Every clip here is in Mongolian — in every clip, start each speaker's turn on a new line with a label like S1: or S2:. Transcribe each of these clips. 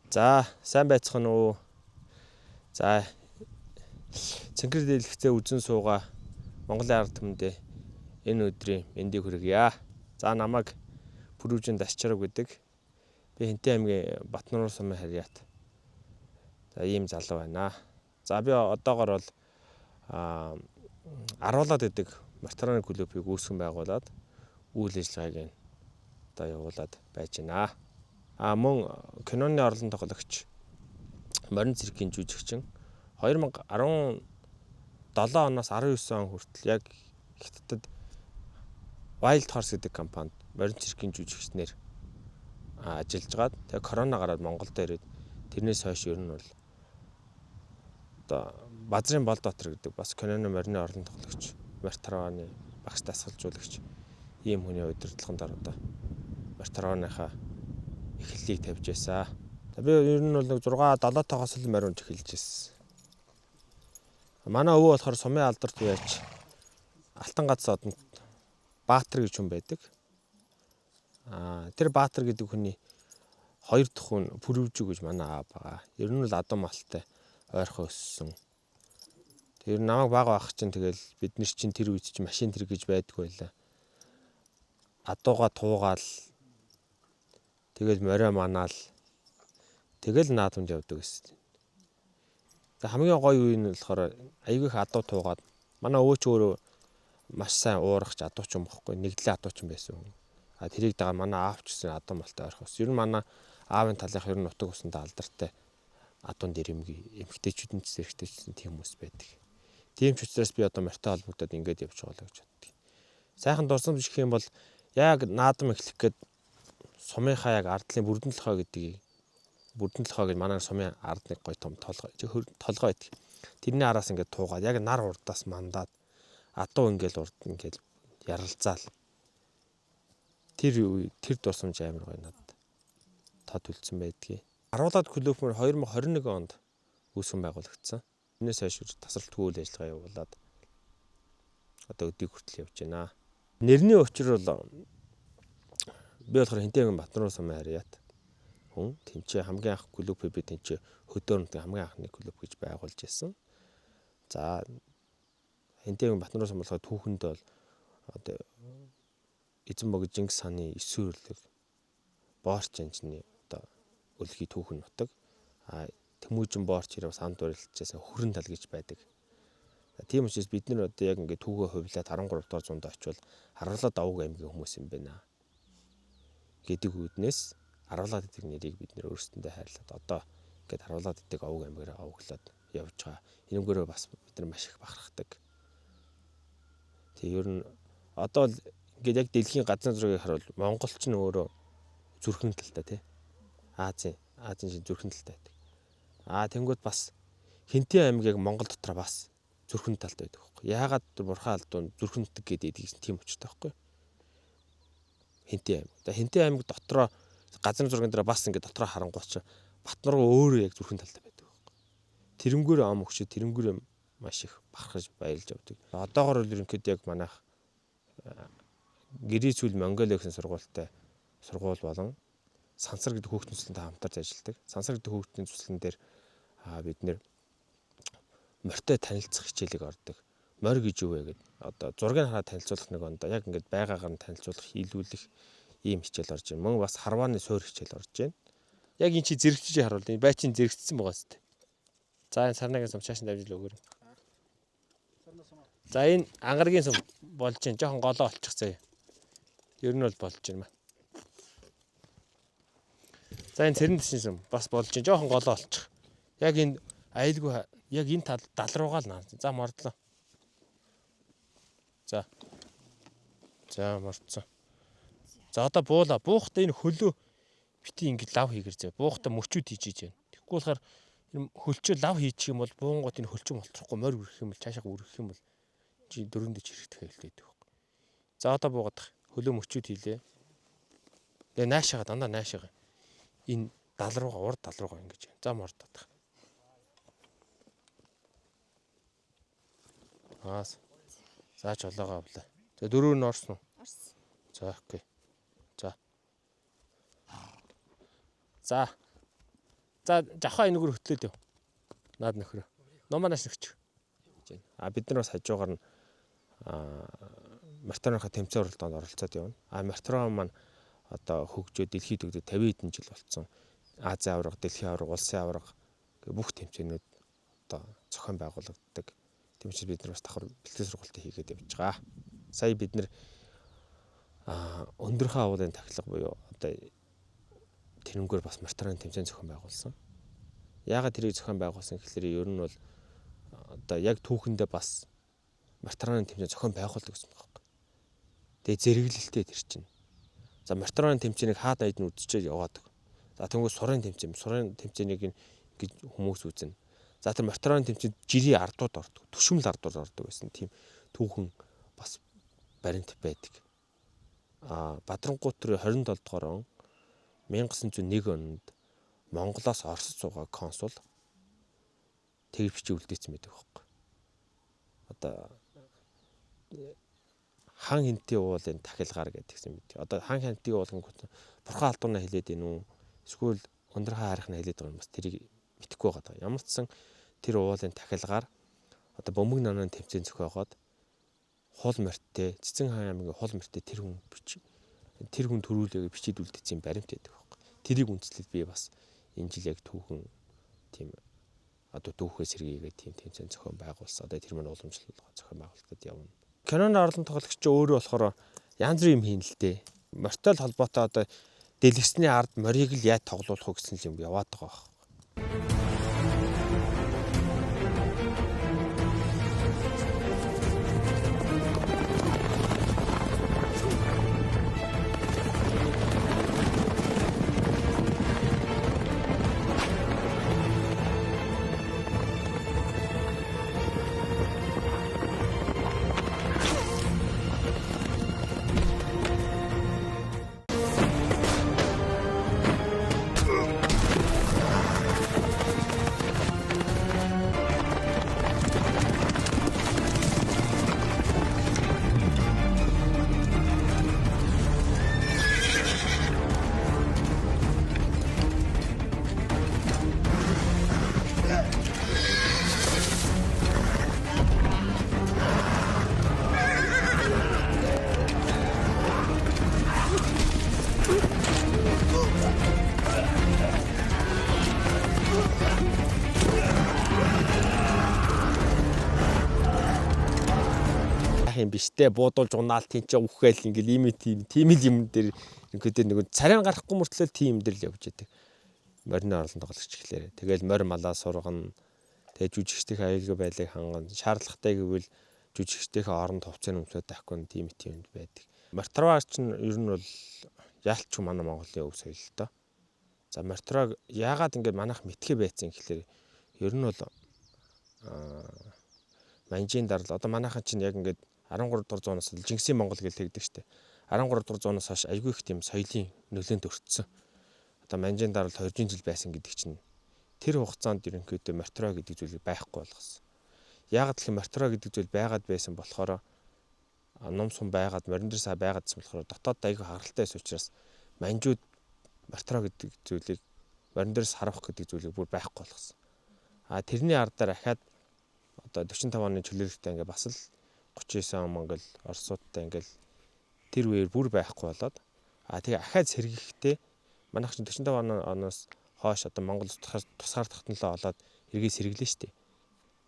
S1: За, сайн байцгаана уу? За, цэнхэр дэлгэцээ үзэн суугаа Монголын ард түмэндээ энэ өдрийн мэндийг хүргье. За, намайг Пүрүүжин Дасчарав гэдэг. Би Хинтээ аймгийн Батнуур сумын харьяат. За, ийм залуу байна. За, би одоогоор бол Аруулаад гэдэг мартираны клубыг үүсгэн байгуулад үйл ажиллагааг одоо явуулаад байж байна. Мөн киноны орлон тоглогч Морин цэргийн жүжигчин 2017 оноос 19 он хүртэл яг Хятадд Wild Horse гэдэг компанид Морин цэргийн жүжигчнэр ажиллаж гаад тэгээ корона гараад Монголд ирээд тэрнээс хойш ер нь бол одоо Базрын Болдотор гэдэг бас киноны Морины орлон тоглогч Мартираны багш дасгалжуулагч ийм хүний удирдлаганд одоо Мартираныхаа эхлэлийг тавьж байсан. За би ер нь бол 6-7 тоогоос л Моринд эхэлж ирсэн. Манай өвөө болохоор сумын алдарт байж Алтан гац одонд Баатар гэж хүн байдаг. Тэр Баатар гэдэг хүний хоёр дахь хүн Пүрүүжүү гэж манай аав байгаа. Ер нь л адуу малтай ойрхон өссөн. Тэр намайг бага байх чинь тэгэл бид нар чинь тэр үед чинь машин тэр гэж байдгүй байлаа. Адууга туугаал тэгэл морио манаал тэгэл наадамд явдаг гэсэн. Тэг хамгийн гоё үе нь болохоор аягүй их адуу туугаад манай өвөө ч өөрөө маш сайн уурахч адууч юм бохгүй нэгдлээ адууч юм байсан хүн. Тэрийг дагаа манай аав ч гэсэн адуу малтай ойрхон. Ер нь манай аавын талынх ер нь нутаг усандаа алдартай адуун дэрэмгийн эмэгтэйчүүд нь зэрэгтэйчүүд тийм хүмүүс байдаг. Тийм ч учраас би одоо морьтой холбогдоод ингэж явж байгаа л гэж боддог. Сайхан дурсамж гэх юм бол яг наадам эхлэх гээд сумынхаа яг ардлын бүрдэн толгой гэдгийг бүрдэн толгой гэж манай сумын ард нэг гой том толгой байдаг. Тэрний араас ингээд туугаад яг нар урдаас мандаад адуу ингээл урд ингээл яралцаал. Тэр дурсамж амар гоё надад тод үлдсэн байдгийг. Аруулаад клуб мөр 2021 онд үүсгэн байгуулагдсан. Тэрнээс хойш тасралтгүй үйл ажиллагаа явуулаад одоо өдийг хүртэл явж байна. Нэрний учир бол би болохоор Хинтээ аймгийн Батнуур сумын харьяат хүн. Тэнцээ хамгийн анх клуб би тэнцээ хөдөөрөнд хамгийн анхны клуб гэж байгуулж ирсэн. За Хинтээ аймгийн Батнуур сум болохоор түүхэнд бол одоо эзэн богд Чингис хааны 9 өрлөг Боорч анжны одоо өлгий түүхэн нутаг. Тэмүүжин Боорч ирээ бас хамт урилжсэн хөрөн тал гэж байдаг. Тийм учраас бид нар одоо яг ингээд түүхээ хувлаад 13 дугаар зуунд очивол Аруулаад Авг аймгийн хүмүүс юм байна гэдэг үүднээс Аруулаад гэдэг нэрийг бид нэр өөрсдөндөө хайрлаад одоо ингээд Аруулаад гэдэг Авг аймгаараа аваглаад явж байгаа. Энэнгээрээ бас бид нар маш их бахархдаг. Тэг ер нь одоо л ингээд яг дэлхийн газрын зургийг харуул Монголч нь өөрөө зүрхэн талтай тий. Азийн шин зүрхэн талтай байдаг. Тэнгүүд бас Хинтээ аймаг яг Монгол дотор бас зүрхэн талтай байдаг байхгүй. Яагаад бурхан алдуун зүрхэн нутаг гэдэг тийм учиртай байхгүй. Хинтээ аймаг. Хинтээ аймаг дотроо газрын зургийн дээр бас ингээд дотроо харангуй ч Батнуур өөрөө яг зүрхэн талтай байдаг байхгүй. Тэрнгүүр ам өгчөө тэрнгүүр маш их бахархаж баярлж явдаг. Одоогоор л ерөнхийдөө яг манайх Гэрийн цүл Монголиа гэсэн сургууль болон Сансар гэдэг хүүхдийн цэцлэнтэй хамтарч ажилладаг. Сансар гэдэг хүүхдийн цэцлэн дээр бид нэр морьтой танилцах хичээлийг ордог. Морь гэж юу вэ гэдэг. Одоо зургийг хараад танилцуулах нэг ондоо яг ингээд байгаагаар нь танилцуулах, хийлүүлэх ийм хичээл орж байна. Мөн бас харвааны суур хичээл орж байна. Яг энэ чи зэрэгчиж харуул. Энэ байчин зэрэгцсэн байгаа зү. За энэ сарнагийн сум чааш давжил өгөр. За энэ ангаргийн сум болж байна. Жохон голоо олчих заяа. Ер нь бол болж байна. За энэ цэрэн дэшин сум бас болж байна. Жохон голоо олчих. Яг энэ айлгүй яг энэ тал руугаа л наа. За мордлоо. За морцсон. За одоо буула. Буухтаа энэ хөлөө бити ингэж лав хийгэр зэ. Буухтаа мөчүүд хийж байна. Тэгэхгүй болохоор хөлчөө лав хийчих юм бол буунгууд энэ хөлчөө молтрохгүй морь үргэх юм бол цаашаа үргэх юм бол чи дөрөндөө чирэгдэх хэлтэй байдаг. За одоо буугаад хөлөө мөчүүд хийлээ. Тэгээ наашаага дандаа наашаага. Энэ дал руугаа урд дал руугаа ингэж. За мордоод. Заач олоогоо авлаа. Тэгээ дөрөв нь орсон уу?
S2: Орсон.
S1: За окей. За. За жавхаа энэгээр хөтлөөд яв. Наад нөхрөө. Номоноос нөхч. Бид нар бас хажуугаар нь Мартороныхаа тэмцээн уралдаанд оролцоод явна. Мартороны маань одоо хөгжөө дэлхийд хөгжөө 50 хэдэн жил болсон. Азийн аварга, дэлхийн аварга, улсын аварга бүх тэмцээнүүд одоо зохион байгуулагддаг. Тийм учраас бид нар бас давхар бэлтгэл сургалтыг хийгээд явж байгаа. Сая бид нар өндөрхөн агуулгын тахилга буюу одоо тэрнгээр бас Мартороны тэмцээн зохион байгуулсан. Яагаад тэрийг зохион байгуулсан гэхээр ер нь бол одоо яг түүхэндээ бас Мартороны тэмцээн зохион байгуулдаг гэсэн байна. Тэгээ зэрэглэлтэй тэр чинь. За Мартороны тэмцээнийг хаад айд нь үдчихэд яваадаг. За тэнгуү сурын тэмцээнийг ингэж хүмүүс үзнэ. За тэр Мартороны тэмцээнд жирийн ардууд ордог, төшмөл ардууд ордог байсан. Тийм түүхэн бас баримт байдаг. Бадрангуут төрийн 27 дугаар он 1901 онд Монголоос Оросд суугаа консул тэр бичиг үлдээсэн байдаг байхгүй. Одоо хан хэнтийн уулын тахилгаар гэдгсэн мэт. Одоо хан хэнтийн уулын бурхан алдуунаа хэлээд байна уу? Эсвэл өндөрхөн харихна хэлээд байгаа юм бас тэрийг мэдэхгүй байгаа. Ямар ч сан тэр уулын тахилгаар одоо бөмбөг нонооны тэмцээн зохиогоод хул морьтой Цэцэн хаан аймгийн хул морьтой тэр хүн төрүүлээ бичиж үлдээсэн баримт байдаг байхгүй. Тэрийг үндэслэл би бас энэ жил яг түүхэн тийм одоо дүүхээ сэргийгээ тийм тэмцээн зохион байгуулсан. Одоо тэр маань уламжлалгаа зохион байгуулалтад явна. Киноны орлон тоглогч өөрөө болохоор янз бүрийн юм хийн л дээ. Морьтой холбоотой одоо дэлгэсний ард морийг л яаж тоглуулах вэ гэсэн юм яваад байгаа байна. Юм биштэй буудуулж унаал тийч үхгээл ингээл тийм л юм дээр нэг царайн гарахгүй мөртлөө тийм дээр л явж байдаг. Морины орлон тоглогч гэхлээр тэгэл морь малаа сургана. Тэгээ жүжигчдийн аюулгүй байлыг хангана. Шаардлагатай гэвэл жүжигчдийнхээ оронд хувцас өмсөд авахгүй тийм юмд байдаг. Мартарваа чинь ер нь бол яалтч манай Монголын өв соёл л доо. За Мартарваг яагаад ингээд манайх мэдхээ байцсан гэхлээр ер нь бол манжийн дарал одоо манайхан чинь яг ингээд 13 дугаар зуунаас Жинхсийн Монгол гэж тэгдэг штеп. 13 дугаар зуунаас хойш айгүй их тийм соёлын нөлөөнд өртсөн. Одоо манжийн дарал 200 жил байсан гэдэг чинь тэр хугацаанд ерөнхийдөө Мартарва гэдэг зүйлийг байхгүй болгосон. Яагаад гэвэл Мартарва гэдэг зүйл байгаад байсан болохоор ном сум байгаад морин дээр саа байгаадсан болохоор дотоод айгүй харгалтай байсан учраас манжууд Мартарва гэдэг зүйлийг морин дээрс харуулах гэдэг зүйлийг бүр байхгүй болгосон. Тэрний ардаар ахаад одоо 45 оны чөлөөлөлтөд ингээ бас л 39 он Монгол Оросуудтай ингээл тэр үеэр бүр байхгүй болоод тэгээ ахаад сэргийхдээ манайх чинь 45 оноос хойш одоо Монгол тусгаар тогтнолоо олоод эргээ сэргэлээ штэ.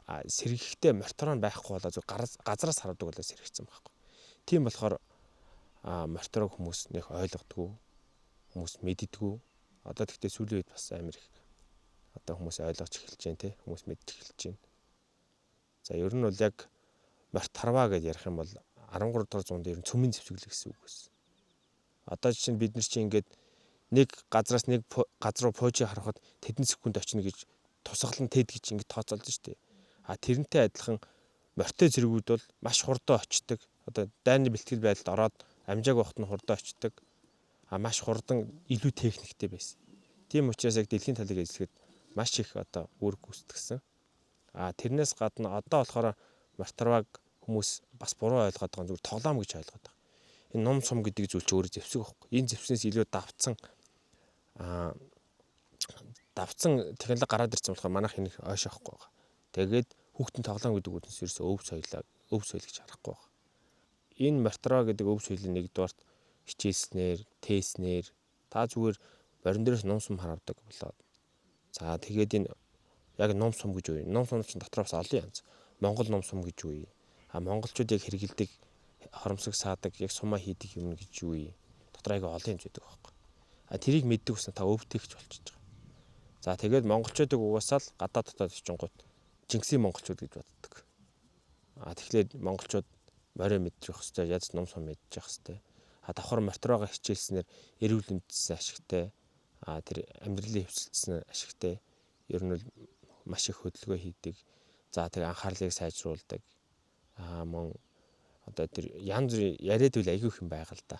S1: Сэргийхдээ Мартарва байхгүй болоо зөв газараас хараадаг болоо сэргийцсэн байхгүй. Тийм болохоор Мартарваг хүмүүс нэх ойлгодгүй, хүмүүс мэддэггүй. Одоо тэгтээ сүүлийн үед бас амар их одоо хүмүүс ойлгож эхэлж байна те, хүмүүс мэдж эхэлж байна. За ер нь бол яг Мартарва гэж ярих юм бол 13 дугаар зуунд ер нь цөмийн зэвсэглэл гэсэн үг байсан. Одоо жишээ нь бид нар чинь ингээд нэг газраас нэг газар руу пуужи харахад тэдэн секунд очно гэж тусгалан тэд гэж ингээд тооцоолж штэ. Тэрнтэй адилхан морьтой зэргүүд бол маш хурдан очдог. Одоо дайны бэлтгэл байдалд ороод амжааг вахт нь хурдан очдог. Маш хурдан илүү техниктэй байсан. Тийм учраас яг дэлхийн талыг эзлэхэд маш их одоо үр гүйцэтгсэн. Тэрнээс гадна одоо болохоор Мартарваг хүмүүс бас буруу ойлгоод байгаа зүгээр тоглоом гэж ойлгоод байгаа. Энэ ном сум гэдэг зүйл ч өөрөө зэвсэг байхгүй. Энэ зэвснээс илүү давтсан давцсан технологи гараад ирсэн болохоор манайх энийг ойшоохгүй байгаа. Тэгээд хүүхдийн тоглоом гэдэг үгнээс ерөөсөө өв соёл гэж харахгүй байгаа. Энэ мортро гэдэг өв соёлын нэгдүгээрт хичээснээр, тээснээр та зүгээр борин дээрээс ном сум хараадаг болоод. За тэгээд энэ яг ном сум гэж үе. Ном сум чинь дотор бас олон янз. Монгол ном сум гэж үе. Монголчууд яг хэрэгэлдэг хоромсог саадаг, яг сумаа хийдэг юм гэж үе. Дотор аяга олон юм байдаг байхгүй. Тэрийг мэддэг усна та өвтгийгч болчихж байгаа. За тэгээд монголчуудыг угаасаа л гадаад дотоод очингууд Жинксийн монголчууд гэж боддог. Тэгэхээр монголчууд морой мэдчих хэвээр яз ном сум мэдчих хэвээр. Давхар мортрогоо хичээлснээр эрүүл мэндэд ашигтай. Тэр амьдралын хөвсөлтсөн ашигтай. Ер нь маш их хөдөлгөөн хийдэг. За тэг анхаарлыг сайжруулдаг. Мөн одоо тэр янз бүрийн яриад үл айгүй их юм байгаа л да.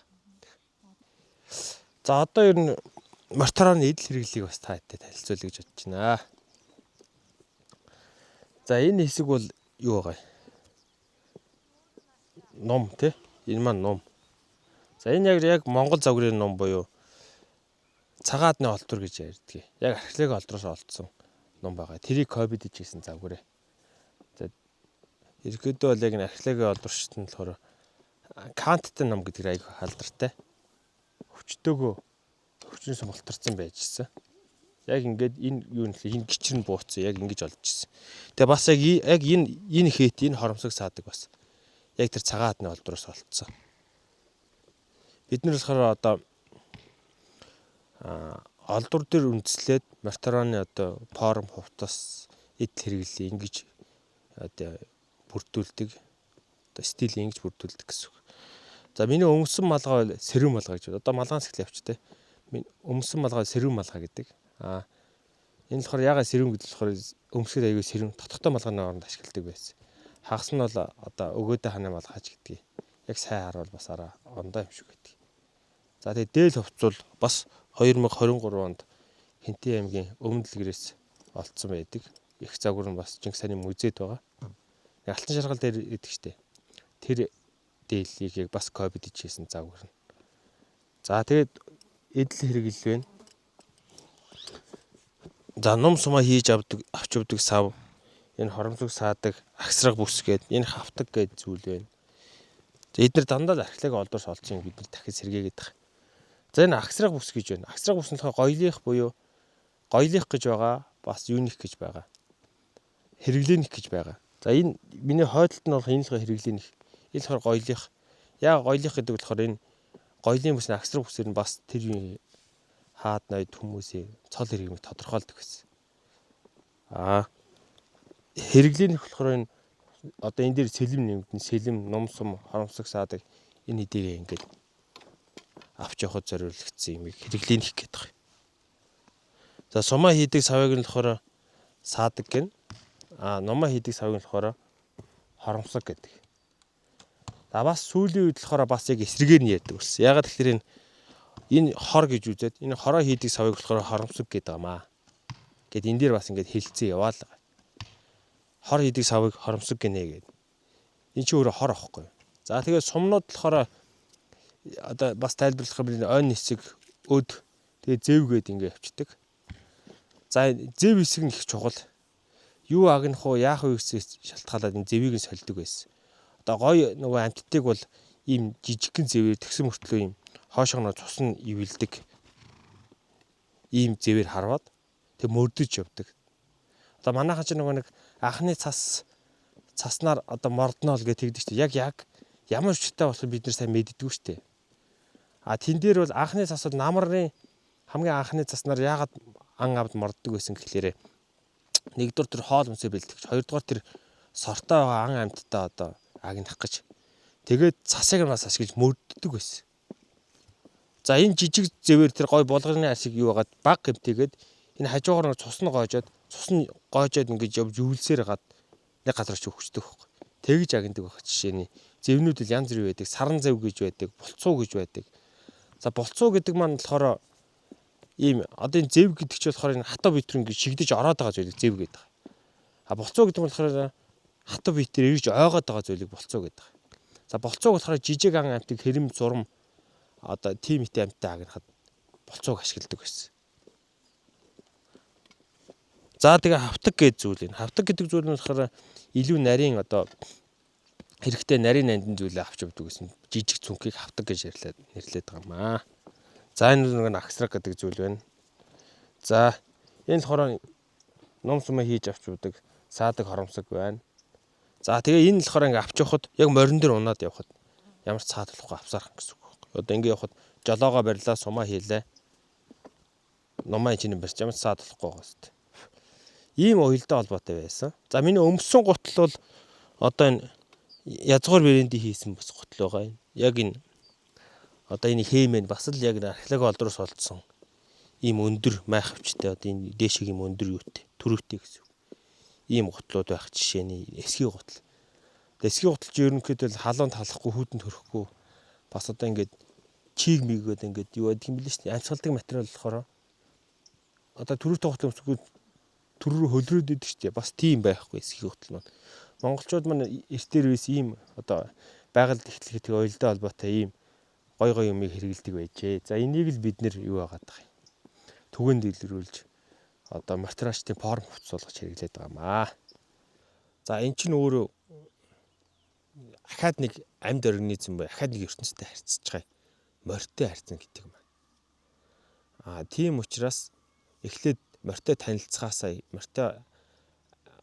S1: За одоо ер нь мортороны эдл хэрэглийг бас та хэвээр танилцуулъя гэж бодож байна. За энэ хэсэг бол юу байгаа юм? Ном тий? Энэ маань ном. За энэ яг Монгол загварын ном буюу цагаадны олдвор гэж ярьдаг. Яг археологийн олдвороос олдсон ном байгаа. Тэрийг копид хийсэн загвар. За ерөөдөө бол яг энэ археологийн олдворчт нь болохоор Канттай ном гэдэг айгүй халдартай. Өвчтөөгөө өвчин сумгалтарсан байжсэн. Яг ингээд энэ юу нэлээ энэ гिचрэн бууцсан яг ингэж олж ирсэн. Тэгээ бас яг энэ хээт энэ хоромсог саадаг бас яг тэр цагаадны олдвороос олдсон. Бид нар болохоор одоо олдвор дээр үндэслээд мортороны одоо форм хувцас эдл хэрэглээ ингэж одоо бүрдүүлдэг. Одоо стил ингэж бүрдүүлдэг гэсэн үг. За миний өмсөн малгай бол сэрүүн малгай гэж. Одоо малгаан сэхлээ авчтай. Өмсөн малгай сэрүүн малгай гэдэг. Энэ болохоор ягаад сэрүүн гэдэг болохоор өмсгөл аягүй сэрүүн тотготой малгайны оронд ашигладаг байсан. Хагас нь бол одоо өгөөдөө ханы малгайч гэдгийг яг сайн харуул бас араа ондоо юм шиг байдаг. За тэгээ дээл хувцс бас 2023 онд Хинтээ аймгийн Өмнө дэлгэрээс олдсон байдаг. Их загвар нь бас Чингис хааны музейд байгаа. Алтан шаргал дээр идэх штеп. Тэр дээлийг яг бас копид хийсэн загвар нь. За тэгээд эдл хэрэглэл байна. За ном сумаа хийж авч авдаг сав, энэ хоромсог саадаг, агсраг бүс гээд энэ хавтаг гээд зүйл байна. За эдгээр дандаа л археологийн олдвороос олсон юм бид нар дахиж сэргээгээд байгаа. За энэ агсраг бүс гэж байна. Агсраг бүс нь болохоор гоёлих буюу гоёлих гэж байгаа, бас юуних гэж байгаа. Хэрэглээх гэж байгаа. За энэ миний хойдолд нь болох энэ л хэрэглээх. Энэ болохоор гоёлих. Яг гоёлих гэдэг болохоор энэ гоёлын бүс нь агсраг бүсээр нь бас тэр хаад ноёд хүмүүсийн цол хэргийг тодорхойлдог гэсэн. Хэрэглээх болохоор энэ одоо энэ дээр сэлэм нэмдэн сэлэм ном сум хоромсог саадаг энэ хэдийг ингээд авч явахд зориулагдсан юм хэрэглээх гэдэг байна. За сумаа хийдэг савыг нь болохоор саадаг гэн. Номоо хийдэг савыг нь болохоор хоромсог гэдэг. За бас сүүлийн үед болохоор бас яг эсрэгээр нь ярьдаг болсон. Ягаад гэхээр энэ хор гэж үзээд энэ хороо хийдэг савыг болохоор хоромсог гэдэг юмаа. Гэт энэ дээр бас ингээд хэлцээ яваал. Хор хийдэг савыг хоромсог гинэ гэдэг. Энэ чи өөрөө хор ахгүй. За тэгээд сумнууд болохоор одоо бас тайлбарлах юм ойн хэсэг өд тэгээд зэв гээд ингээд явцдаг. За зэв хэсэг нь их чухал. Юу агнах уу яах вэ гэсэн шалтгаалаад энэ зэвийг нь сольдог байсан. Одоо гой нөгөө амттыг бол ийм жижигхэн зэвээр тэгсэн мөртлөө ийм хоошоогноо цус нь ивэлдэг. Ийм зэвээр харваад тэг мөрдөж явдаг. Одоо манайхан ч нөгөө нэг анхны цаснаар одоо мордноол гэж тэгдэг шүү дээ. Яг ямар өчтэй болох бид нар сайн мэддэггүй шүү дээ. Тэн дээр бол анхны цас бол намрын хамгийн анхны цаснаар яагаад ан авд морддог байсан гэхлээрээ нэгдүгээр тэр хоол өмсөө бэлтгэж, хоёрдугаар тэр сортой байгаа ан амьтдаа одоо агнах гэж. Тэгээд цасыг нас ашиглаж мөрддөг байсан. За энэ жижиг зэвэр тэр гой булганы ашиг юу байгаад баг гэмтээгээд энэ хажуугаар цус нь гоожоод ингэж явж өвлсээр гад нэг газар ч өгчдөг байхгүй. Тэгж агнадаг байх жишээний зэвнүүд л янз бүр байдаг. Саран зэв гэж байдаг, булцуу гэж байдаг. За булцуу гэдэг маань болохоор ийм одоо энэ зэв гэдэг чинь болохоор энэ хата битрэн гэж шигдэж ороод байгаа зүйлийг зэв гэдэг. Булцуу гэдэг нь болохоор хата битэр ирж ойгоод байгаа зүйлийг булцуу гэдэг. За булцууг болохоор жижиг ан амтыг хэрэм зурм одоо тим ит амттай агнахад булцууг ашигладаг байсан. За тэгээ хавтаг гэж зүйл энэ. Хавтаг гэдэг зүйл нь болохоор илүү нарийн одоо хэрэгтэй нарийн нандин зүйлээ авч явдаг гэсэн жижиг цүнхийг хавтаг гэж нэрлэдэг байгаамаа. За энэ нэг агсраг гэдэг зүйл байна. За энэ болохоор ном сумаа хийж авч явдаг саадаг хоромсог байна. За тэгээ энэ болохоор ингээ авч явахад яг морин дээр унаад явахад ямар ч цаад болохгүй авсаарах гэсэн үг байхгүй. Одоо ингээ явахад жолоогоо барьлаа, сумаа хийлээ. Номоо чинь барьж ямар ч цаад болохгүй байгаа шүү дээ. Ийм уялдаа холбоотой байсан. За миний өмссөн гутал бол одоо энэ язгуур брэндийн хийсэн бас гутал байгаа юм. Яг энэ одоо энэ хэмээн бас л яг археологи олдрос олдсон ийм өндөр майхавчтай одоо энэ дээшиг ийм өндөр юутэй төрөвтэй гэсэн. Ийм гутлууд байх жишээний эсгий гутал. Эсгий гутал чи ерөнхийдөө халуунд халахгүй хүүтэнд хөрөхгүй бас одоо ингээд чиг миггээд ингээд юу гэдэг юм бэлээ шүү дээ. Амьсгалдаг материал болохоор одоо төрөвтэй гутал өмсгөө төр рүү хөлрөөд идэг шүү дээ. Бас тийм байхгүй эсгий гутал маань. Монголчууд маань эртээр үес ийм одоо байгальд ихтлэхтэй уялдаа холбоотой ийм гой юмыг хэрэгэлдэг байжээ. За энийг л бид нэр юу яагаад байгаа юм. Түгэнд илрүүлж одоо материалчдын форм хувцсуулгаж хэрэглээд байгаамаа. За эн чинь өөрөө ахаад нэг амьд организм бай. Ахаад нэг ертөнцтэй харьцаж байгаа морьтой харьцна гэдэг юм байна. Тийм учраас эхлээд морьтой танилцахаасаа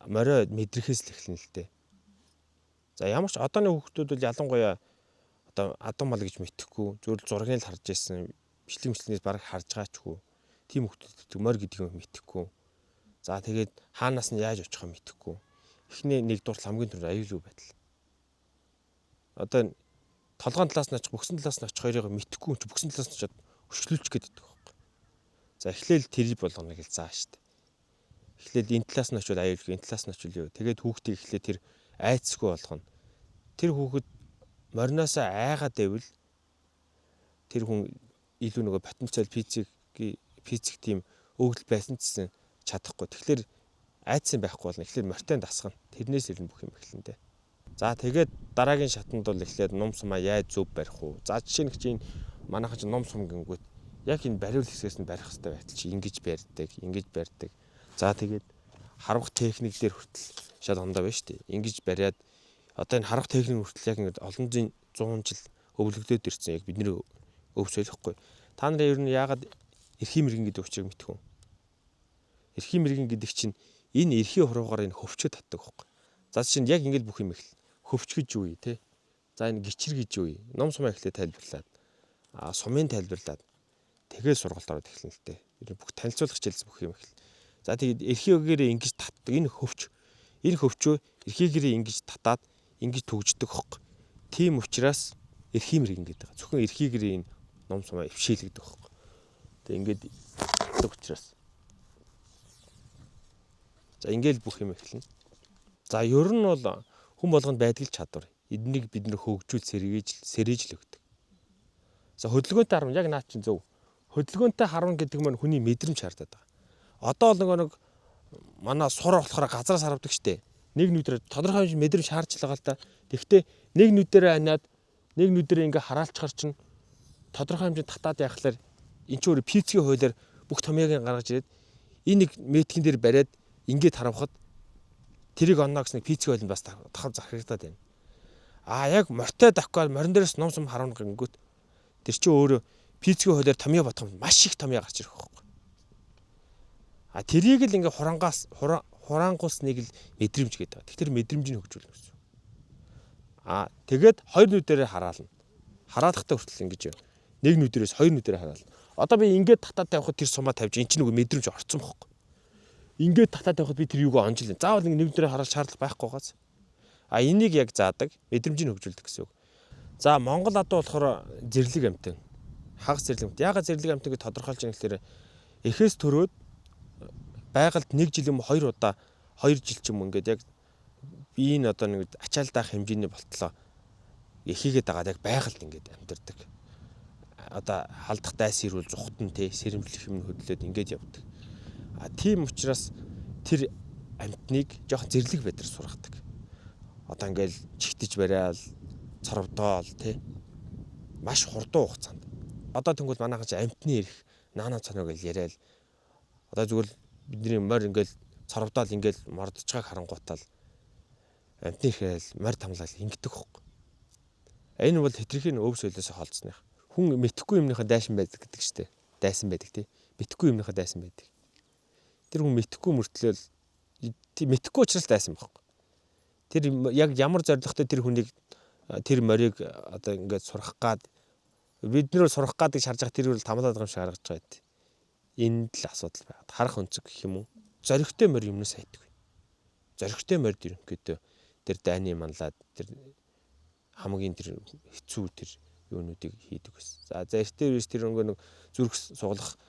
S1: морио мэдрэхээс л эхэлнэ л дээ. За ямар ч одооны хүүхдүүд бол ялангуяа одоо адам мал гэж мэдэхгүй зөвхөн зургийг л харж байсан бичлэг мэтлэгнээс бараг харж байгаачгүй. Тийм хүүхдүүд морь гэдэг юм мэдэхгүй. За тэгээд хаанаас нь яаж очихоо мэдэхгүй. Эхний нэг дуурал хамгийн түрүү аюулгүй байдал. Одоо толгойн талаас нь очих, бөксөн талаас нь очих хоёрыг мэдэхгүй ч бөксөн талаас нь очиод өшгөлүүлчих гээд байдаг байхгүй. За эхлээл тэр болгоныг л заа штэ. Эхлээд энэ талаас нь очиод аюулгүй, энэ талаас нь очиод юу. Тэгээд хүүхдийг эхлээд тэр айцсгүй болгоно. Тэр хүүхэд мориноосоо айгаад байвал тэр хүн илүү нөгөө потенциал физик тийм өгдөл байсан гэсэн чадахгүй. Тэгэхээр айдсан байхгүй бол эхлээд морьтой дасгана. Тэрнээс ирнэ бүх юм эхлэндээ. За тэгээд дараагийн шатанд бол эхлээд ном сумаа яаж зөв барих уу? За жишээ нь чинь манайхан чинь ном сум гингүүт яг энэ бариул хэсгээс нь барих хэрэгтэй байтал чи ингэж барьдаг. За тэгээд харвах техник дээр хүртэл шал ондоо байна шүү дээ. Ингэж бариад одоо энэ харвах техник хүртэл яг ингэ олон 100 жил өвлөгдөөд ирсэн яг бидний өв солихгүй. Та нарын ер нь яагаад эрхийн мэрэгэн гэдэг учрыг мэдэх үү? Эрхийн мэрэгэн гэдэг чинь энэ эрхийн хуруугаар энэ хөвчөд татдаг байхгүй. За чинь яг ингэ л бүх юм их хөвч гэж юу вэ те? За энэ гिचэр гэж юу вэ? Ном сумаа эхлээд тайлбарлаад сумын тайлбарлаад тэгээд сургалт ороод эхэлнэ л дээ. Бүх танилцуулах хичээлс бүх юм эхэл. За тэгээд эрхийн өгөөрөө ингэж татдаг энэ хөвчөө эрхийгээрээ ингэж татаад ингэж төгждөг хөөх. Тийм учраас эрхийн мэрэгэн гэдэг. Зөвхөн эрхийгээрээ энэ ном сумаа өвшөөлөгдөг хөөх. Тэгээд ингэж татдаг учраас. За ингээл бүх юм эхэлнэ. За ер нь бол хүн болгонд байдаг чадвар. Эднийг бид нэр хөгжүүл сэрэж л өгдөг. За хөдөлгөөнтэй харна яг наад чинь зөв. Хөдөлгөөнтэй харна гэдэг маань хүний мэдрэмж хардаад байгаа. Одоо л нэг манай сур болохоор газраас харагдаг штэ. Нэг нүдээр тодорхой хэмжээ мэдрэмж шаарч байгаа л да. Тэгэхдээ нэг нүдээрээ ханиад нэг нүдээрээ ингээ хараалчхар чинь тодорхой хэмжээнд татаад яхахлаар эн чинь өөр пиццгийн хуулиар бүх томьёог гаргаж ирээд энэ нэг метрийн дээр бариад ингээд харавхад тэрийг онно гэсэн пиццгийн хуулинд бас тахав захирагдаад байна. Яг морьтой давхгаар морин дээрээс ном сум харуулна гингүүт тэр чинь өөрөө пиццгийн хуулиар томьёо бодох маш их томьёо гарч ирэх байхгүй. Тэрийг л ингээ хураангуулсныг л мэдрэмж гэдэг. Тэгэхээр мэдрэмжийг хөгжүүлнэ гэсэн. Тэгээд хоёр нүдээрээ хараална. Хараалахтай хүртэл ингэж нэг нүдээрээс хоёр нүдээрээ хараална. Одоо би ингээд татаад тавихад тэр сумаа тавьж эн чинь нөгөө мэдрэмж орцсон байхгүй. Ингээд татаад тавихад би тэр юугаа онжлоо. Заавал нэг нүдээрээ хараал шаардлага байхгүй газ. Энийг яг заадаг мэдрэмжийг хөгжүүлдэг гэсэн үг. За Монгол адуу болохоор зэрлэг амтан. Хагас зэрлэг амтан. Ягаад зэрлэг амтан гэж тодорхойлж байгаа гэхээр эхээс төрөөд байгальд 1 жил юм 2 удаа 2 жил ч юм ингээд яг би энэ одоо нэг ачаалдаах хэмжээний болтлоо эхийгээд байгаа яг байгальд ингээд амьдэрдэг. Одоо халдах дайс ирүүл зүхтэн те сэрэмжлэх юм хөдлөөд ингээд явдаг. Тийм учраас тэр амьтныг жоох зэрлэг байдлаар сургадаг. Одоо ингээл чигтэж барайл цоровдоол те маш хурдан хугацаанд. Одоо тэнгуэл манайхан ч амьтны ирэх наана цанаа гэж яриад одоо зүгээр бидний морь ингээл цоровдоод ингээл мордож байгааг харангуутал амтны ирэхэл морь тамлал ингэдэг хөхгүй. Энэ бол хитрхийн өв соёлоос холцсных. Хүн мэдхгүй юмныхаа дайсан байдаг гэдэг штеп. Дайсан байдаг тий. Мэдхгүй юмныхаа дайсан байдаг. Тэр хүн мэдхгүй мөртлөөл мэдхгүй учраас дайсан байхгүй. Тэр яг ямар зоригтой тэр хүнийг тэр морийг одоо ингээд сурах гад бид нэр сурах гадыг шарж байгаа тэр үл тамлаад байгаа юм шиг харагдаж байгаа. Энд л асуудал байна. Харах өнцөг гэх юм уу? Зоригтой морь юмнаас хайдаг. Зоригтой морь ерөнхийдөө тэр дайны манлаад тэр хамгийн тэр хэцүү тэр юунуудыг хийдэг гэсэн. За эртээр биш тэр өнгө нэг зүрх суглах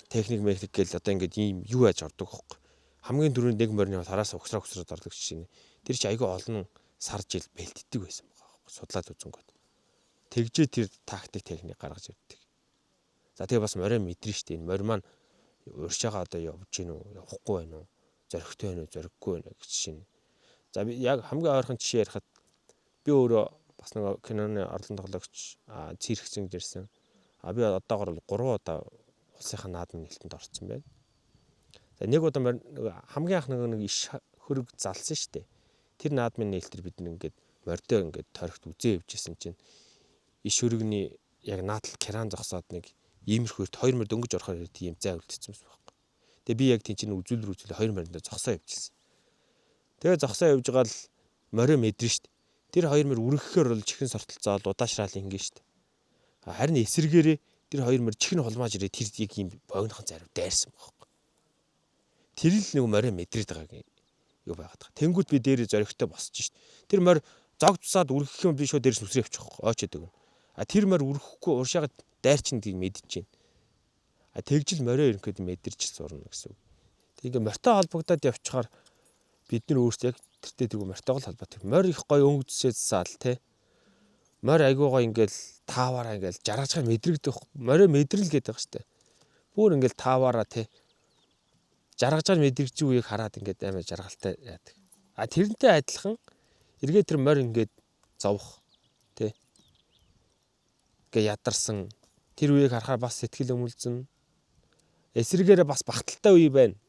S1: техник механик гэл одоо ингээд ийм юу яаж ордог хөхгүй. Хамгийн дөрөнд нэг морины хараас угсраа ордог жишээ. Тэр чи айгүй олон сар жил бэлддэг байсан байгаа. Судлаад үзэнгөт. Тэгжээ тэр тактик техник гаргаж ирдэг. За тэгээ бас морь мэдрэн штэ энэ морь маань урьшаага одоо явж гин үү, явахгүй байна уу? Зоригтой байна уу, зориггүй байна гэж чинь. За би яг хамгийн ойрхон жишээ ярихад би өөрөө бас нэг киноны орлон тоглогч циркчин дэрсэн. Би одоогор 3 удаа улсынхаа наадмын нээлтэнд орсон байна. За нэг удаа хамгийн анх нэг иш хөрөг залсан штэ. Тэр наадмын нээлтээр бид ингээд мордоо ингээд торигт үзээ явжсэн чинь иш хөрөгний яг наадал кран зогсоод нэг иймэрхүүт 2 морь дөнгөж орохоор тийм зай үлдсэн юм байна. Тэгээ би яг тийм чинь үзүүлэр 2 моринд зогсоо явжсэн. Тэгээ зогсоо явж байгаа л морио мэдрэн штэ. Тэр 2 морь үргэхээр бол чихэн сортолцоод удаашраал ингэ штэ. Харин эсэргээрээ тэр 2 морь чихэн холмааж ирээ тэр яг юм богинохон зарив дайрсан байхгүй. Тэр л нэг морио мэдрээд байгаа юу байгаад байгаа. Тэнгүүд би дээрээ зоригтой босч штэ. Тэр морь зогцсаад үргэх юм би шууд дээрс нүсрээ авчих ойчод өгнө. Тэр морь үргэхгүй уршаагаад дайрчин гэдгийг мэдчихээн. Тэгжил морио ерөнхийдөө мэдэрч сурна гэсэн үг. Тэгээ морьтой холбогдоод явчихаар бид нар өөрсдөө яг тэртээ тэргүй морьтойгоо холбоотой. Морь их гоё өнгөцсөөсаал те. Морь айгуугаа ингээл тааваараа ингээл жаргаж мэдрэгдэх. Морио мэдрэл гэдэг байгаа штэ. Бүр ингээл тааваараа те. Жаргаж мэдрэгч үеийг хараад ингээд амар жаргалтай яадаг. Тэрнтэй адилхан эргээ тэр морь ингээд зовх те. Гэ ядарсан тэр үеийг харахаар бас сэтгэл өмөлзөн. Эсрэгээрээ бас багталтай үе байна.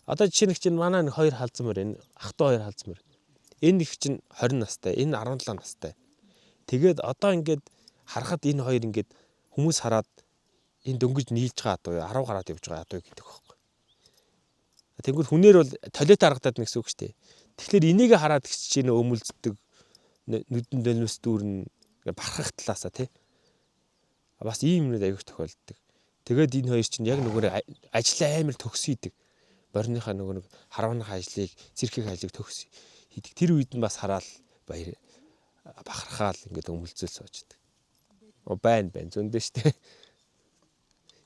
S1: Одоо жишээ нь чинь манай нэг 2 халзан мөр энэ ах トゥ 2 халзан мөр. Энэ их чинь 20 настай, энэ 17 настай. Тэгээд одоо ингээд харахад энэ хоёр ингээд хүмүүс хараад энэ дөнгөж нийлж байгаа адуу 10 гараад явж байгаа адуу гэдэг байхгүй. Тэнгүүр хүнээр бол толиот харагдаад нэг гэсэн үг шүү дээ. Тэгэхээр энийг хараад гिच чинь өмөлздөг нүдэн дэнэс дүүрэн бархах талаасаа тий. Бас ийм юмнууд аяг тохиолддог. Тэгээд энэ хоёр чинь яг нөгөө ажил амар төгсөйдөг. Борныхаа нөгөө нэг харваных ажлыг, циркийн ажлыг төгс хийдэг. Тэр үед нь бас хараал баяр бахархаал ингээд өмөлзөөл суучдаг. Байна зөндөө штэ.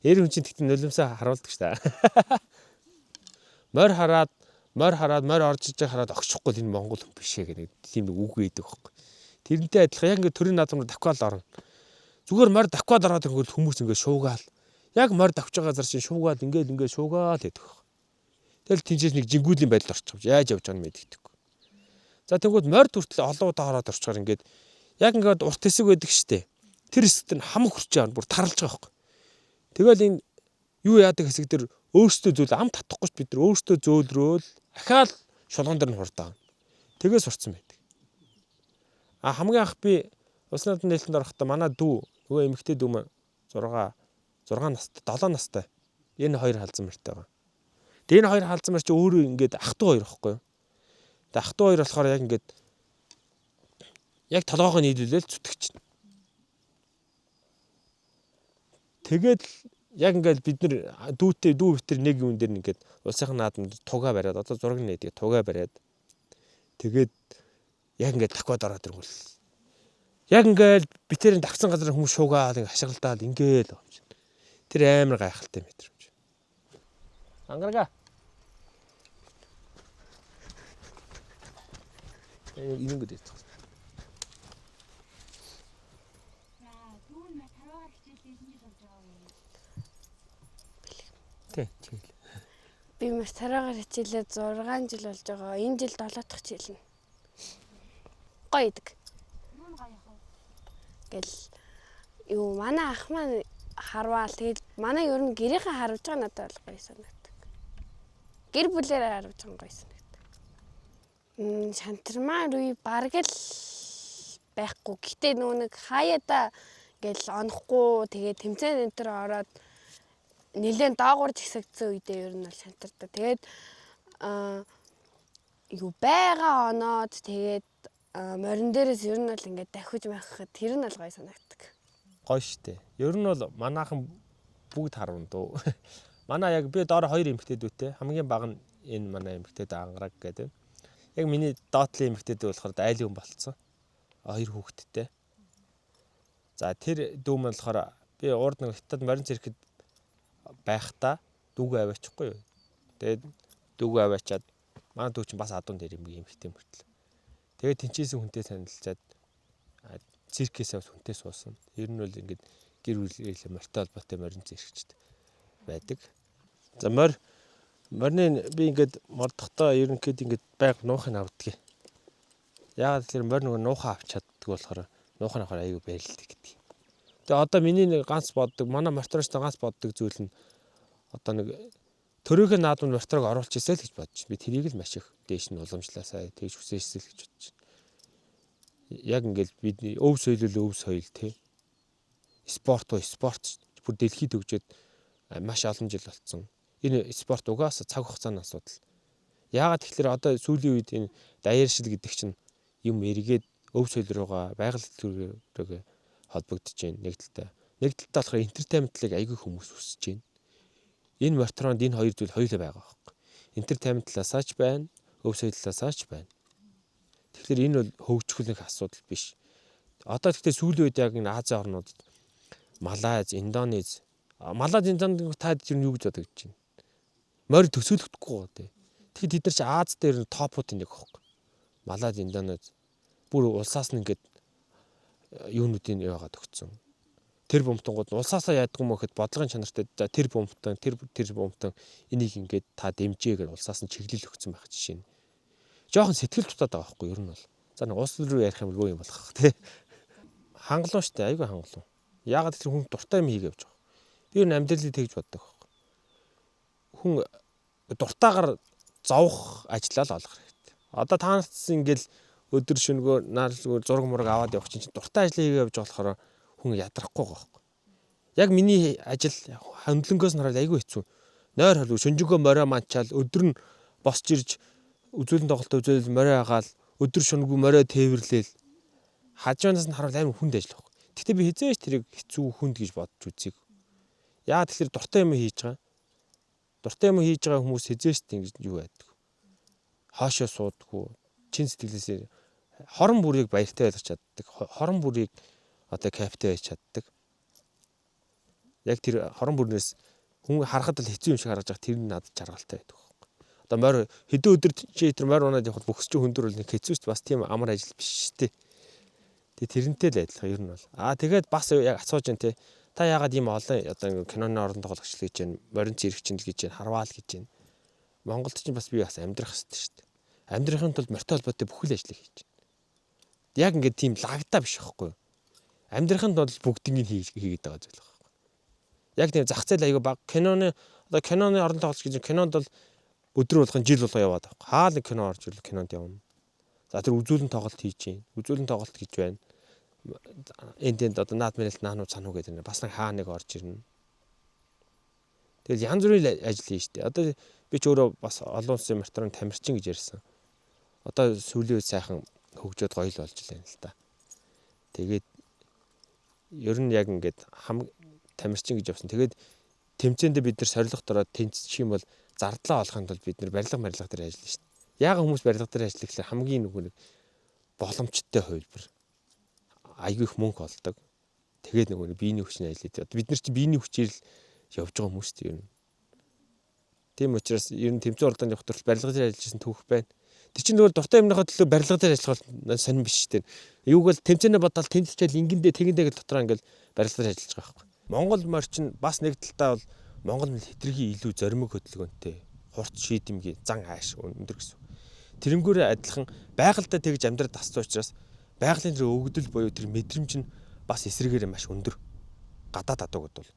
S1: Эр хүн чинь тэгтээ нулимсаа харуулдаг штэ. Морь хараад морь орж иж хараад огшихгүй энэ Монгол хүн биш ээ гэдэг тийм нэг үг өгдөг байхгүй. Тэрнтэй адилхан яг ингээд төрийн наадмаар давхиал орно. Зүгээр морь давхиал ороод ирэнгүүт хүмүүс ингээд шуугаал. Яг морь давж байгаа зар чинь шуугаал ингээд шуугаал гэдэг байхгүй. Тэгэл тэнцээс нэг жингүүлийн байдал орчих. Яаж явж байгааг нь мэддэггүй. За тэгвэл морь хүртэл олон удаа хараад орчихоор ингээд яг ингээд урт хэсэг байдаг штэ. Тэр хэсэгт нь хамаг хүрч байгаа бүр тарлж байгаа байхгүй. Тэгэл энэ юу яадаг хэсэг дээр өөртөө зөөл ам татахгүй ч бид нар өөртөө зөөлрөөл ахаал шулган дээр нь хурдаа. Тэгээ сурцсан байдаг. Хамгийн анх би улсын наадмын нээлтэнд орохдоо манай дүү нөгөө эмэгтэй дүү маань 6 настай 7 настай энэ 2 халзан мөртэйгаа. Тэгээ энэ 2 халзан мөр чи өөрөө ингээд ах トゥ 2 байхгүй юу? Тэгээ ах トゥ 2 болохоор яг ингээд яг толгоогоо нийлүүлээл зүтгэж. Тэгээд яг ингээд бид нар дүү битэр нэг юм дээр ингээд улсын наадамд тугаа бариад одоо зураг нээдэг тугаа бариад тэгээд яг ингээд таквад ороод иргүүл. Яг ингээд битэрийн тагсан газар хүмүүс шуугаад ингээд хашгиралдаад ингээд л юм. Тэр амар гайхалтай мэдрэмж. Ангарага. 이런 거 됐어. Тэ.
S2: Би мартараагаар хичээлээ 6 жил болж байгаа. Энэ жил 7 дахь хичээл нь. Гоё идэг. Гэл юу манай ах маань харвал тэгээд манай ер нь гэрийнхээ харж байгаа надад бол гоё санагдав. гэр бүлээрээ харуулж байгаа гоё санагдав. Шантармаар үе бараг л байхгүй. Гэтэ нэг хаяада ингээл онохгүй тэгээд тэмцээн энэ төр ороод нэлээд доогуур зэсэгдсэн үедээ ер нь бол шантардаг. Тэгээд юу байгаа оноод тэгээд морин дээрээс ер нь бол ингээд дахиж байхад тэр нь бол гоё санагддаг.
S1: Гоё штэ. Ер нь бол манайхан бүгд харван дөө. Манай яг би доор 2 эмэгтэйдүүтэй. Хамгийн бага нь энэ манай эмэгтэйд ангараг гэдэг. Яг миний доотлын эмэгтэйд болохоор айлын хүн болцсон. 2 хүүхэдтэй. За тэр дүү мань болохоор би урд нэг хятад морин цэрхэд байхдаа дүүгээ аваачихгүй юу. Тэгээд дүүгээ аваачаад манай дүү чинь бас адуун дээр юм эмэгтэй мөртлөө. Тэгээд тэнцээсэн хүнтэй танилцаад циркээсээ хүнтэй суусан. Ер нь бол ингээд гэр бүлээ морьтой холбоотой морин цэрэгчд байдаг. За морины би ингээд мордохдоо ерөнхийд ингээд байг нуухыг авдгийг. Яагаад тэр морь нөгөө нуухаа авч чаддаг болохоор нуухыг авахаар аягүй баярлдаг гэдэг. Тэгээ одоо миний нэг ганц боддог, манай мортороостой ганц боддог зүйл нь одоо нэг төрөгийн наадмын морторог оруулж ирсэй л гэж бодож. Би тэрийг л маш их дээш нь уламжлаасаа тэгж хүсээсэй л гэж бодож. Яг ингээд бид өв соёл тий. Спорт бүр дэлхийд хөгжөөд маш олон жил болцсон. Энэ спорт угаасаа цаг хугацааны асуудал. Яагаад тэгэхээр одоо сүүлийн үед энэ даяаршил гэдэг чинь юм эргээд өв соёл руугаа байгаль төлөвлөгөөгөө холбогдож байна нэг талтай. Нэг талтай болохоор entertainment-ыг аягүй хүмүүс хүсэж байна. Энэ морторонд энэ хоёр зүйл хоёулаа байгаа байхгүй. Entertainment талаасаач байна, өв соёл талаасаач байна. Тэгэхээр энэ бол хөгжих нэг асуудал биш. Одоо гэхдээ сүүлийн үед яг энэ Азийн орнуудад Малайз, Индонез, таад юу гэж бодож байна. Морь төсөөлөгдөхгүй гоо тий. Тэгэхээр тэд нар чи Аз дээр топуудын нэг байхгүй. Малайз, Индонез бүр улсаас нь ингээд юунуудын яваад өгцөн. Тэр бомтонгууд улсаасаа яадаг юм гэхэд бодлогын чанартай тэр бомтон энийг ингээд та дэмжээгээр улсаас нь чиглэл өгсөн байх жишээ нь. Жохон сэтгэл дутаад байгаа байхгүй ер нь бол. За нэг улс руу ярих юм бол юу юм болох тий. Хангалуун штэ айгүй хангалуун. Яагаад тэр хүн дуртай юм хийгээвч байгаа. Би ер нь амьдралыг тэгж боддог байхгүй. Хүн дуртаагаар зовх ажиллаа л олох хэрэгтэй. Одоо та нарт ингээл өдөр шөнөгөө зураг мураг аваад явах чинь дуртай ажил хийгээвч болохоор хүн ядрахгүй байгаа байхгүй. Яг миний ажил хөндлөнгөөс нь хараад айгүй хэцүү. Нойр холгүй шөнжгөө морио манчаал өдөр нь босч ирж үзүүлэн тоглолт үзэл морио агаал өдөр шөнөгөө морио тээвэрлээл хажуунаас нь харуул амар хүнд ажил байхгүй. Гэхдээ би хизээш тэрийг хэцүү хүнд гэж бодож үзье. Яагаад тэгэхээр дуртай юм хийж байгаа. Дуртай юм хийж байгаа хүмүүс хизээш ингэж юу байдаг. Хаашаа суудаггүй. Чин сэтгэлээсээ хорон бүрийг баяртай байлгах чаддаг. Хорон бүрийг одоо каптай байж чаддаг. Яг тэр хорон бүрнээс хүн харахад л хэцүү юм шиг харагдаж байгаа тэр нь надад жаргалтай байдаг. Одоо морь хэдэн өдөр чи тэр морь унаад явахад бөхсч хөндөр бол нэг хэцүүч бас тийм амар ажил биш шүү дээ. Тэгээ тэрнтэй л адилхан ер нь бол. Тэгээд бас яг асууж байна те. Та яагаад ийм олон одоо киноны орон тоглогч л гэж байна. Морин цэрэгчин л гэж байна. Харваал гэж байна. Монголд ч бас би бас амьдрах хэрэгтэй шүү дээ. Амьдрахын тулд морьтой холбоотой бүхэл ажлыг хийж байна. Яг ингээд тийм лагтаа биш байхгүй юу? Амьдрахын тулд бүгднийг хийгээд байгаа зүйл байхгүй. Яг тийм зах зээл аяга баг киноны орон тоглогч гэж кинонд бол өдөр болгон жил болго яваад байгаа. Хаал нэг кино орж ирэл кинонд явна. За тэр үзүүлэн тоглолт хийж байна. Үзүүлэн тоглолт гэж байна. Энд одоо наад мэрэлт наануу цануу гэдэг бас нэг хаа нэг орж ирнэ. Тэгэл янз бүрийн ажил хийж штэ. Одоо би ч өөрөө бас олон улсын морторын тамирчин гэж ярьсан. Одоо сүүлийн үед сайхан хөгжөөд гоё л болж байна л та. Тэгээд ер нь яг ингээд тамирчин гэж явсан. Тэгээд тэмцээндээ бид нар сорилгот ороод тэнцчих юм бол зардлаа олохын тулд бид нар барилга дээр ажиллана шүү дээ. Яагаад хүмүүс барилга дээр ажиллах гэхээр хамгийн нэг боломжтой хувилбар. Айгүй их мөнгө олдог. Тэгээд нөгөө биений хүчний ажиллаад. Бид нар чи биений хүчээр л явж байгаа хүмүүс тийм юм. Тийм учраас ер нь тэмцээн уралдаанд явах төрөл барилга дээр ажиллажсэн түүх байна. Тэр чинь нөгөө дуртай юмныхаа төлөө барилга дээр ажиллах бол сонирн биш шүү дээ. Юуг бол тэмцээнээ бодоод тэнцчээл ингэндээ тэгэндээ гэл дотроо ингээл барилга дээр ажиллаж байгаа байхгүй. Монгол морчин бас нэг талдаа бол Монгол мэл хэтэрхий илүү зоримог хөдөлгөөнтэй. Хурц шийдэмгий зан ааш өндөр гэсэн. Тэрнгүүрээ адилхан байгальтай тэгж амьдраад тасцсан учраас байгалийн тэр өгдөл буюу тэр мэдрэмж нь бас эсрэгээр маш өндөр. Гадаад адуугд бол.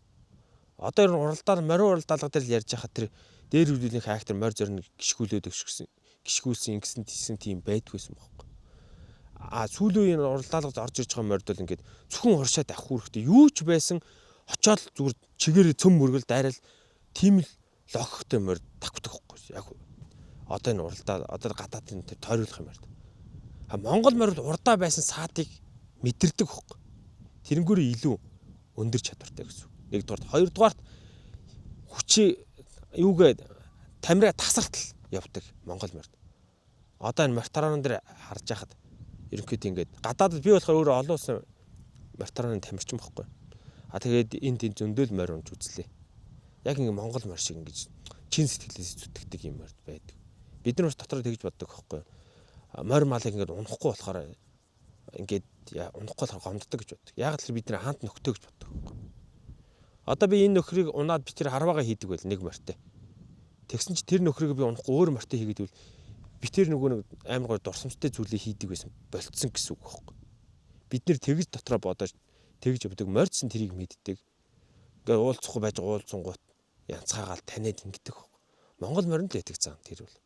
S1: Одоо ер нь уралдаал морин уралдаалга дээр ярьж хахад тэр Дээр хөвлийн хайхтар морь зорин гიშгүүлээд гიშгүүлсэн ингэсэн тийсэн тийм байдгүйсэн байхгүй. Сүүлийн үеийн уралдаалгад орж ирж байгаа морьд бол ингээд зөвхөн уршаад авах хэрэгтэй юу ч байсан очоод зүгээр чигээрээ цөм мөргөл дайрал тийм л логиктэй морь давхдаг байхгүй. Яг одоо энэ уралдаа одоо гадаадын тэр тойруулах юм байна. Монгол морь бол урдаа байсан саадыг мэдэрдэг байхгүй. Тэрнгүүрээ илүү өндөр чадвартай гэсэн. Нэгдүгээр, хоёрдугаарт хүчээ юугээд тамираа тасартал явдаг Монгол морьд. Одоо энэ мортаронон дээр харж байхад ерөнхийдөө ингээд гадаадд би болохоор өөрөө олон улсын мортароны тамирчин байхгүй. Тэгээд энд тийм зөндөөл морь унж үзлээ. Яг ингээд Монгол морь шиг ингэж чин сэтгэлээс зүтгэдэг юм морь байдаг. Бид нар бас дотроо тэгж боддог байхгүй. Морь малыг ингээд унахгүй болохоор ингээд унахгүй болохоор гомддог гэж боддог. Яг л бид нар хаант нөхтөө гэж боддог байхгүй. Одоо би энэ нөхрийг унаад би тэр харваагаа хийдэг байл нэг морьтой. Тэгсэн чи тэр нөхрийг би унахгүй өөр морьтой хийгээд байл би тэр нөгөө нэг амар гой дурсамжтай зүйлээ хийдэг байсан болцсон гэсэн үг байхгүй. Бид нэр тэгж дотроо бодож тэгж явдаг морьцсон тэрийг мэддэг. Ингээ уулзахгүй байж уулзсангууд янцгаагаал таниад ингэдэг байхгүй. Монгол морьнд л ятг зам тэр бол.